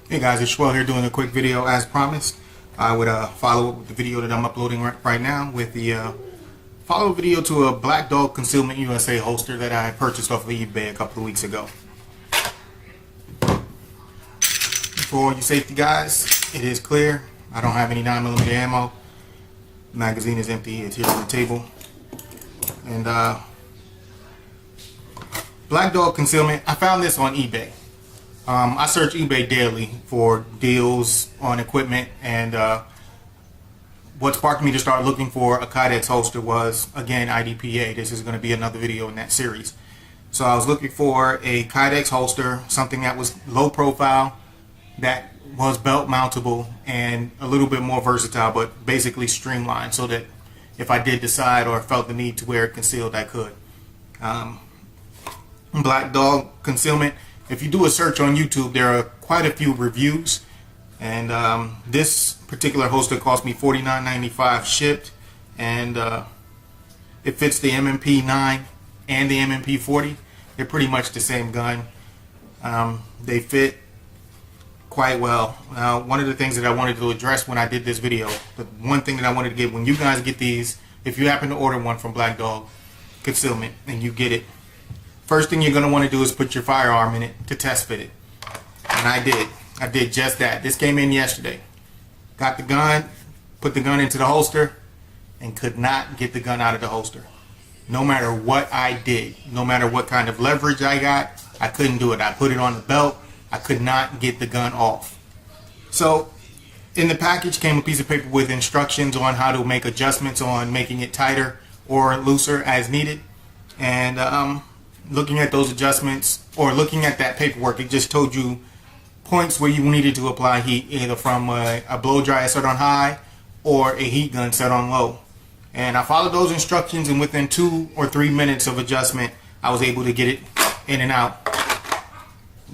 Hey guys, it's Schwell here doing a quick video as promised. I would follow up with the video that I'm uploading right now with the follow-up video to a BlackDog Concealment USA holster that I purchased off of eBay a couple of weeks ago. For you safety guys, it is clear. I don't have any 9mm ammo. The magazine is empty. It's here on the table. And BlackDog Concealment, I found this on eBay. I search eBay daily for deals on equipment, and what sparked me to start looking for a Kydex holster was, again, IDPA. This is going to be another video in that series. So I was looking for a Kydex holster, something that was low profile, that was belt mountable, and a little bit more versatile, but basically streamlined, so that if I did decide or felt the need to wear it concealed, I could. BlackDog Concealment. If you do a search on YouTube, there are quite a few reviews, and this particular holster cost me $49.95 shipped, and it fits the M&P 9 and the M&P 40. They're pretty much the same gun. They fit quite well. Now, one of the things that I wanted to address when I did this video, the one thing that I wanted to get when you guys get these, if you happen to order one from BlackDog Concealment and you get it, first thing you're going to want to do is put your firearm in it to test fit it. And I did. I did just that. This came in yesterday. Got the gun, put the gun into the holster, and could not get the gun out of the holster. No matter what I did, no matter what kind of leverage I got, I couldn't do it. I put it on the belt. I could not get the gun off. So in the package came a piece of paper with instructions on how to make adjustments on making it tighter or looser as needed. And looking at those adjustments, or looking at that paperwork, it just told you points where you needed to apply heat, either from a blow dryer set on high or a heat gun set on low. And I followed those instructions, and within 2 or 3 minutes of adjustment, I was able to get it in and out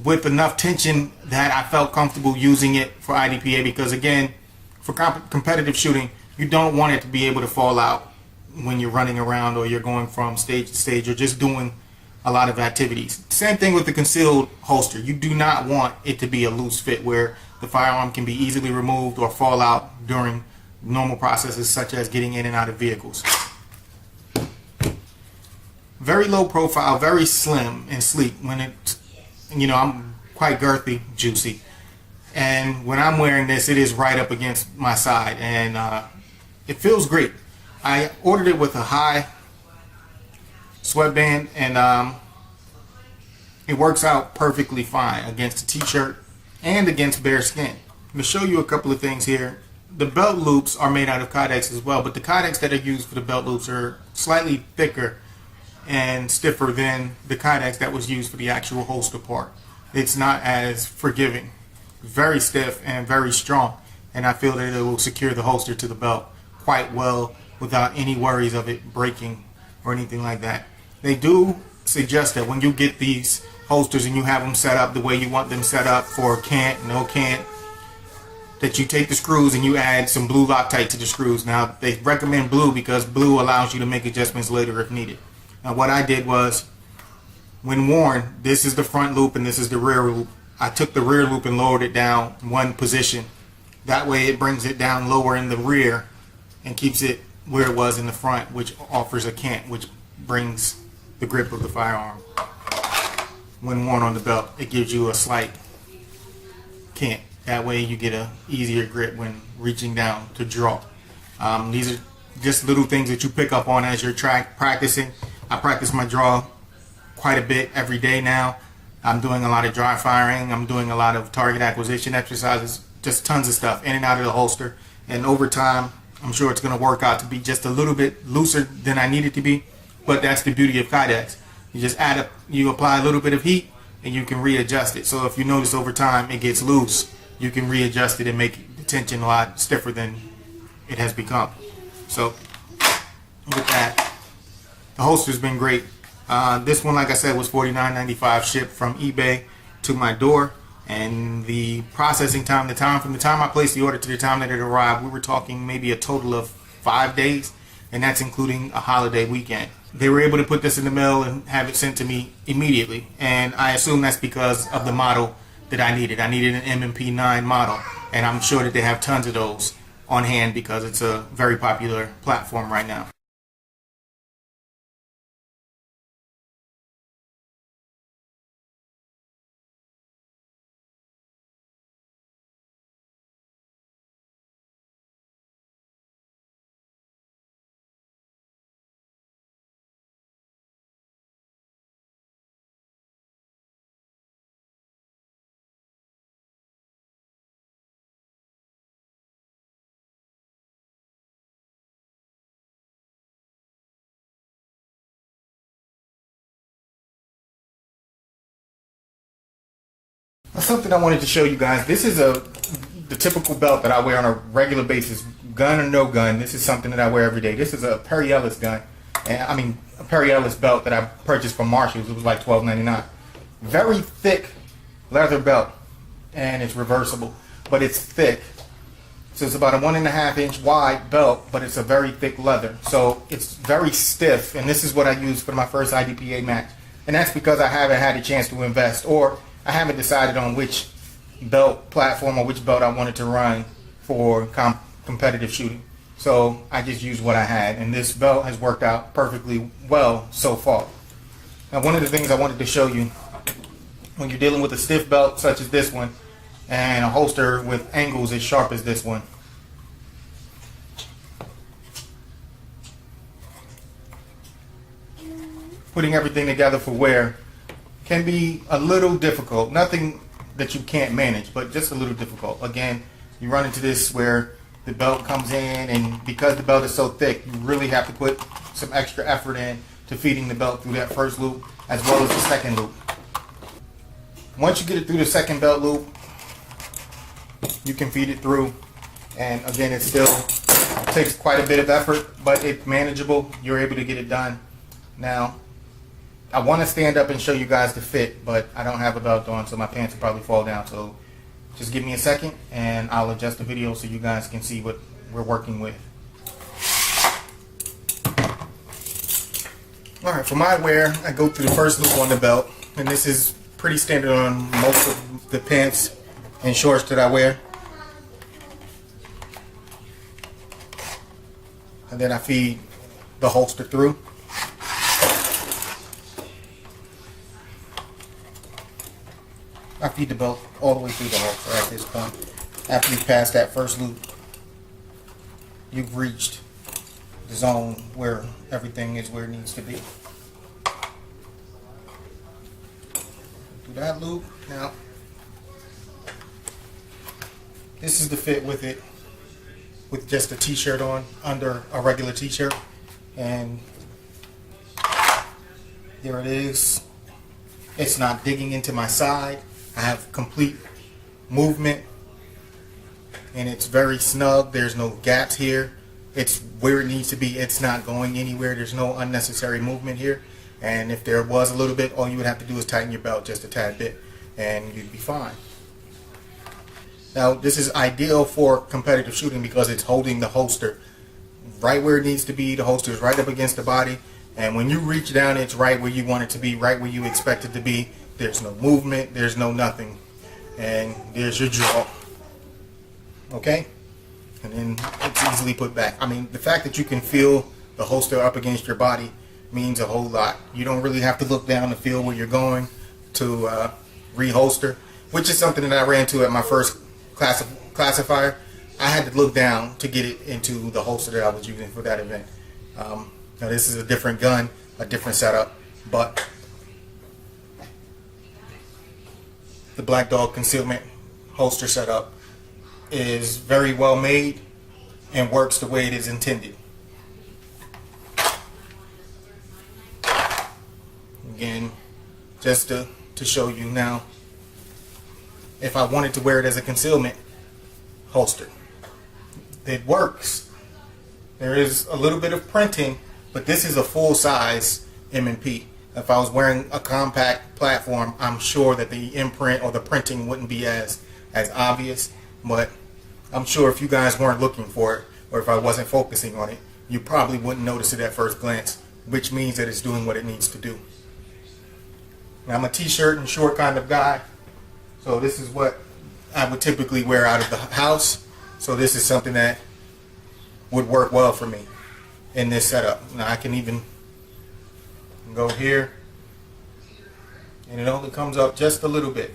with enough tension that I felt comfortable using it for IDPA, because again, for competitive shooting, you don't want it to be able to fall out when you're running around, or you're going from stage to stage, or just doing a lot of activities. Same thing with the concealed holster. You do not want it to be a loose fit where the firearm can be easily removed or fall out during normal processes such as getting in and out of vehicles. Very low profile, very slim and sleek. When it, I'm quite girthy, juicy, and when I'm wearing this, it is right up against my side, and it feels great. I ordered it with a high sweatband, and it works out perfectly fine against a t-shirt and against bare skin. I'm going to show you a couple of things here. The belt loops are made out of Kydex as well, but the Kydex that are used for the belt loops are slightly thicker and stiffer than the Kydex that was used for the actual holster part. It's not as forgiving. Very stiff and very strong, and I feel that it will secure the holster to the belt quite well without any worries of it breaking or anything like that. They do suggest that when you get these holsters and you have them set up the way you want them set up for cant, no cant, that you take the screws and you add some blue Loctite to the screws. Now, they recommend blue because blue allows you to make adjustments later if needed. Now, what I did was, when worn, this is the front loop and this is the rear loop. I took the rear loop and lowered it down one position. That way it brings it down lower in the rear and keeps it where it was in the front, which offers a cant, which brings the grip of the firearm. When worn on the belt, it gives you a slight cant. That way you get a easier grip when reaching down to draw. These are just little things that you pick up on as you're practicing. I practice my draw quite a bit every day now. I'm doing a lot of dry firing. I'm doing a lot of target acquisition exercises, just tons of stuff in and out of the holster. And over time, I'm sure it's going to work out to be just a little bit looser than I need it to be. But that's the beauty of Kydex. You just you apply a little bit of heat and you can readjust it. So if you notice over time it gets loose, you can readjust it and make the tension a lot stiffer than it has become. So with that, the holster's been great. This one, like I said, was $49.95 shipped from eBay to my door. And the processing time, from the time I placed the order to the time that it arrived, we were talking maybe a total of 5 days, and that's including a holiday weekend. They were able to put this in the mail and have it sent to me immediately, and I assume that's because of the model that I needed. I needed an M&P9 model, and I'm sure that they have tons of those on hand because it's a very popular platform right now. That's something I wanted to show you guys. This is the typical belt that I wear on a regular basis, gun or no gun. This is something that I wear every day. This is a Perry Ellis gun, and I mean a Perry Ellis belt that I purchased from Marshalls. It was like $12.99. Very thick leather belt, and it's reversible, but it's thick. So it's about a 1.5 inch wide belt, but it's a very thick leather. So it's very stiff, and this is what I used for my first IDPA match. And that's because I haven't had a chance to invest, or I haven't decided on which belt platform or which belt I wanted to run for competitive shooting. So I just used what I had, and this belt has worked out perfectly well so far. Now, one of the things I wanted to show you, when you're dealing with a stiff belt such as this one, and a holster with angles as sharp as this one, putting everything together for wear can be a little difficult. Nothing that you can't manage, but just a little difficult. Again, you run into this where the belt comes in, and because the belt is so thick, you really have to put some extra effort in to feeding the belt through that first loop as well as the second loop. Once you get it through the second belt loop, you can feed it through, and again, it still takes quite a bit of effort, but it's manageable. You're able to get it done. Now, I want to stand up and show you guys the fit, but I don't have a belt on, so my pants will probably fall down. So just give me a second, and I'll adjust the video so you guys can see what we're working with. Alright, for my wear, I go through the first loop on the belt, and this is pretty standard on most of the pants and shorts that I wear. And then I feed the holster through. I feed the belt all the way through the holster at this point. After you pass that first loop, you've reached the zone where everything is where it needs to be. Through that loop. Now, this is the fit with it, with just a t-shirt on under a regular t-shirt, and there it is. It's not digging into my side. I have complete movement, and it's very snug. There's no gaps here. It's where it needs to be. It's not going anywhere. There's no unnecessary movement here, and if there was a little bit, all you would have to do is tighten your belt just a tad bit, and you'd be fine. Now, this is ideal for competitive shooting because it's holding the holster right where it needs to be. The holster is right up against the body, and when you reach down, it's right where you want it to be, right where you expect it to be. There's no movement, there's no nothing, and there's your draw. Okay? And then it's easily put back. I mean, the fact that you can feel the holster up against your body means a whole lot. You don't really have to look down to feel where you're going to reholster, which is something that I ran into at my first classifier. I had to look down to get it into the holster that I was using for that event. Now, this is a different gun, a different setup, but the BlackDog Concealment holster setup is very well made and works the way it is intended. Again, just to show you now, if I wanted to wear it as a concealment holster, it works. There is a little bit of printing, but this is a full-size M&P. If I was wearing a compact platform, I'm sure that the imprint or the printing wouldn't be as obvious, but I'm sure if you guys weren't looking for it, or if I wasn't focusing on it, you probably wouldn't notice it at first glance, which means that it's doing what it needs to do. Now, I'm a t-shirt and short kind of guy, So this is what I would typically wear out of the house. So this is something that would work well for me in this setup. Now I can even go here, and it only comes up just a little bit,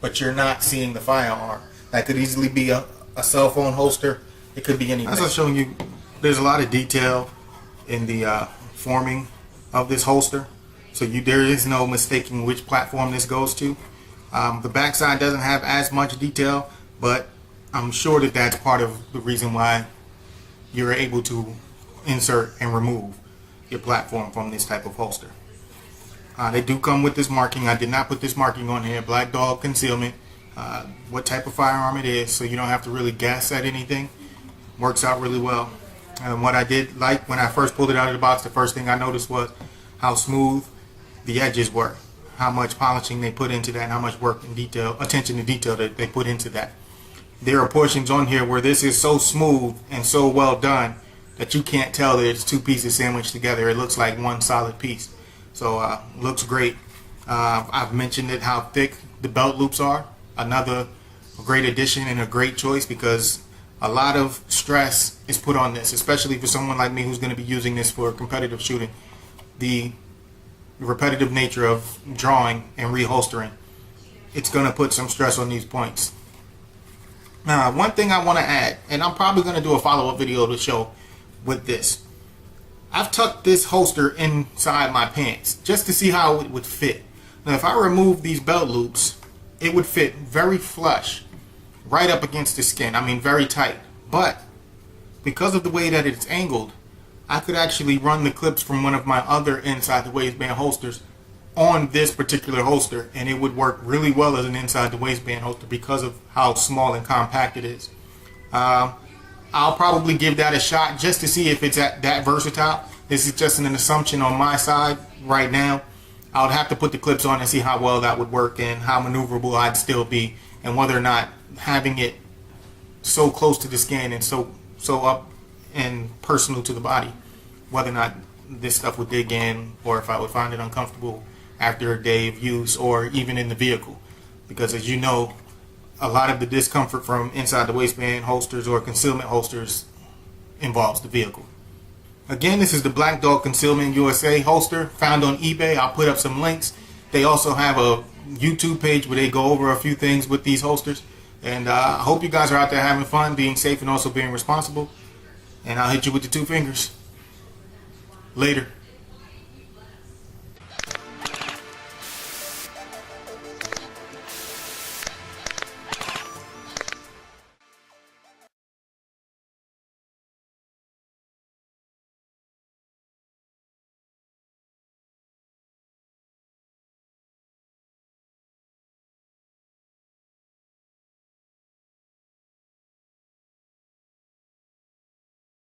but you're not seeing the firearm. That could easily be a cell phone holster. It could be anything. As I was showing you, there's a lot of detail in the forming of this holster, so there is no mistaking which platform this goes to. The backside doesn't have as much detail, but I'm sure that that's part of the reason why you're able to insert and remove your platform from this type of holster. They do come with this marking. I did not put this marking on here, BlackDog Concealment, what type of firearm it is, so you don't have to really guess at anything. Works out really well. And what I did like when I first pulled it out of the box, the first thing I noticed was how smooth the edges were, how much polishing they put into that, and how much work and detail, attention to detail that they put into that. There are portions on here where this is so smooth and so well done that you can't tell that it's two pieces sandwiched together. It looks like one solid piece. So looks great. I've mentioned it, how thick the belt loops are. Another great addition and a great choice, because a lot of stress is put on this, especially for someone like me who's going to be using this for competitive shooting. The repetitive nature of drawing and reholstering, it's going to put some stress on these points. Now, one thing I want to add, and I'm probably going to do a follow-up video to show with this. I've tucked this holster inside my pants just to see how it would fit. Now, if I remove these belt loops, it would fit very flush right up against the skin. I mean, very tight. But because of the way that it's angled, I could actually run the clips from one of my other inside the waistband holsters on this particular holster, and it would work really well as an inside the waistband holster because of how small and compact it is. I'll probably give that a shot just to see if it's that versatile. This is just an assumption on my side right now. I would have to put the clips on and see how well that would work and how maneuverable I'd still be, and whether or not having it so close to the skin and so up and personal to the body, whether or not this stuff would dig in, or if I would find it uncomfortable after a day of use, or even in the vehicle. Because as you know, a lot of the discomfort from inside the waistband holsters or concealment holsters involves the vehicle. Again, this is the BlackDog Concealment USA holster, found on eBay. I'll put up some links. They also have a YouTube page where they go over a few things with these holsters. And I hope you guys are out there having fun, being safe, and also being responsible. And I'll hit you with the two fingers. Later.